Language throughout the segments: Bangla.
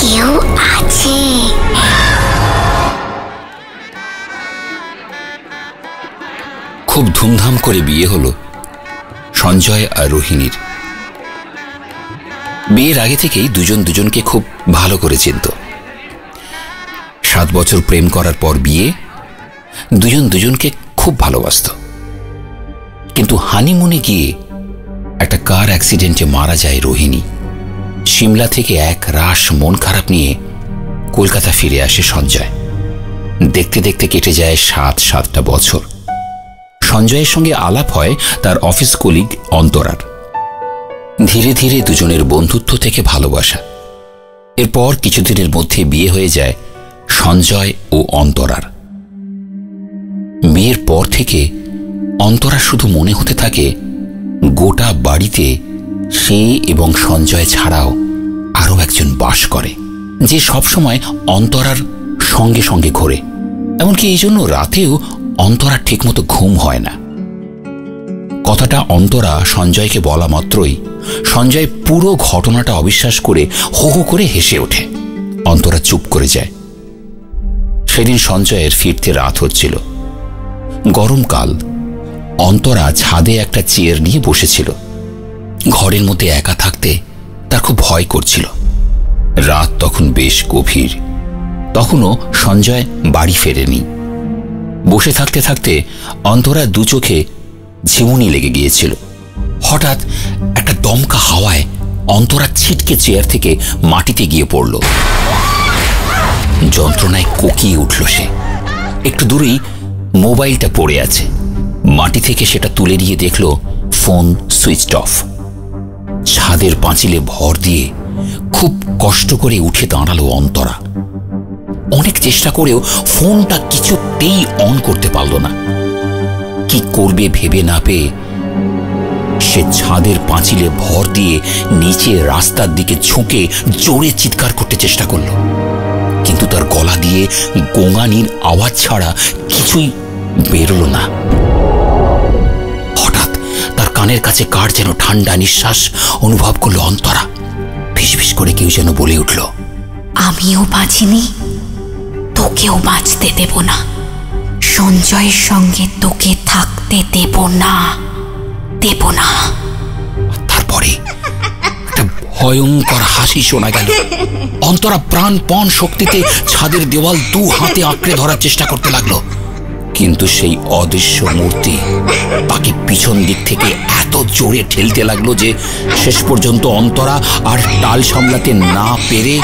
কেউ আছে। খুব ধুমধাম করে বিয়ে হলো সঞ্জয় আর রোহিণীর। বিয়ের আগে থেকেই দুজন দুজনকে খুব ভালো করে চিনত। 7 বছর প্রেম করার পর বিয়ে, দুজন দুজনকে খুব ভালোবাসত। কিন্তু হানিমুনে গিয়ে একটা কার অ্যাক্সিডেন্টে মারা যায় রোহিণী। সিমলা থেকে এক রাশ মন খারাপ নিয়ে কলকাতা ফিরে আসে সঞ্জয়। দেখতে দেখতে কেটে যায় 7টা বছর। সঞ্জয়ের সঙ্গে আলাপ হয় তার অফিস কলিগ অন্তরার। ধীরে ধীরে দুজনের বন্ধুত্ব থেকে ভালোবাসা। এরপর কিছুদিনের মধ্যে বিয়ে হয়ে যায় সঞ্জয় ও অন্তরার। বিয়ের পর থেকে অন্তরা শুধু মনে হতে থাকে গোটা বাড়িতে সে এবং সঞ্জয় ছাড়াও আরও একজন বাস করে, যে সবসময় অন্তরার সঙ্গে সঙ্গে ঘোরে। এমনকি এই জন্য রাতেও অন্তরার ঠিকমতো ঘুম হয় না। কথাটা অন্তরা সঞ্জয়কে বলা মাত্রই সঞ্জয় পুরো ঘটনাটা অবিশ্বাস করে হো হো করে হেসে ওঠে। অন্তরা চুপ করে যায়। সেদিন সঞ্জয়ের ফিরতে রাত হচ্ছিল। গরমকাল। অন্তরা ছাদে একটা চেয়ার নিয়ে বসেছিল। ঘরের মধ্যে একা থাকতে তার খুব ভয় করছিল। রাত তখন বেশ গভীর। তখনও সঞ্জয় বাড়ি ফেরেনি। বসে থাকতে থাকতে অন্তরা দু চোখে ঝিমুনি লেগে গিয়েছিল। হঠাৎ একটা দমকা হাওয়ায় অন্তরা ছিটকে চেয়ার থেকে মাটিতে গিয়ে পড়ল। যন্ত্রণায় কোকিয়ে উঠল সে। একটু দূরেই মোবাইলটা পড়ে আছে। মাটি থেকে সেটা তুলে নিয়ে দেখল ফোন সুইচড অফ। ছাদের পাঁচিলে ভর দিয়ে খুব কষ্ট করে উঠে দাঁড়ালো অন্তরা। অনেক চেষ্টা করেও ফোনটা কিছুতেই অন করতে পারল না। কি করবে ভেবে না পেয়ে সে ছাদের পাঁচিলে ভর দিয়ে নিচে রাস্তার দিকে ঝুঁকে জোরে চিৎকার করতে চেষ্টা করল, কিন্তু তার গলা দিয়ে গোঙানির আওয়াজ ছাড়া কিছুই বেরোল না। হঠাৎ তার কানের কাছে কার যেন ঠান্ডা নিঃশ্বাস অনুভব করল অন্তরা। ফিসফিস করে কেউ যেন বলে উঠল, আমিও বাঁচিনি, তোকেও বাঁচতে দেব না। সঞ্জয়ের সঙ্গে তোকে থাকতে দেব না, দেব না। তারপরে একটা ভয়ঙ্কর হাসি শোনা গেল। অন্তরা প্রাণপণ শক্তিতে ছাদের দেওয়াল 2 হাতে আঁকড়ে ধরার চেষ্টা করতে লাগলো, কিন্তু সেই অদৃশ্য মূর্তি তাকে পিছন দিক থেকে এত জোরে ঠেলতে লাগলো যে শেষ পর্যন্ত অন্তরা আর টাল সামলাতে না পেরে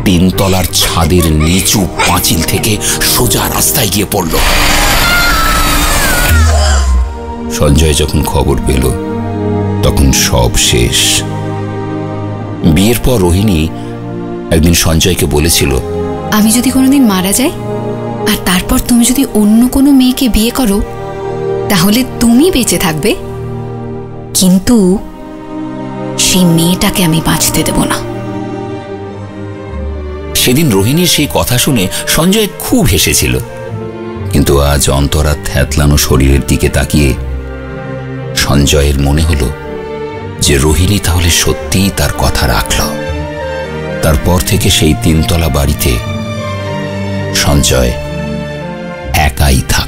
3 তলার ছাদের নিচু পাঁচিল থেকে সোজা রাস্তায় গিয়ে পড়ল। সঞ্জয় যখন খবর পেল তখন সব শেষ। বিয়ের পর রোহিণী একদিন সঞ্জয়কে বলেছিল, আমি যদি কোনোদিন মারা যাই আর তারপর তুমি যদি অন্য কোনো মেয়েকে বিয়ে করো তাহলে তুমি বেঁচে থাকবে, কিন্তু সেই মেয়েটাকে আমি বাঁচতে দেব না। সেদিন রোহিণীর সেই কথা শুনে সঞ্জয় খুব হেসেছিল, কিন্তু আজ অন্তরা থ্যাতলানো শরীরের দিকে তাকিয়ে সঞ্জয়ের মনে হলো যে রোহিণী তাহলে সত্যিই তার কথা রাখল। তারপর থেকে সেই 3 তলা বাড়িতে সঞ্জয় একাই থাকত।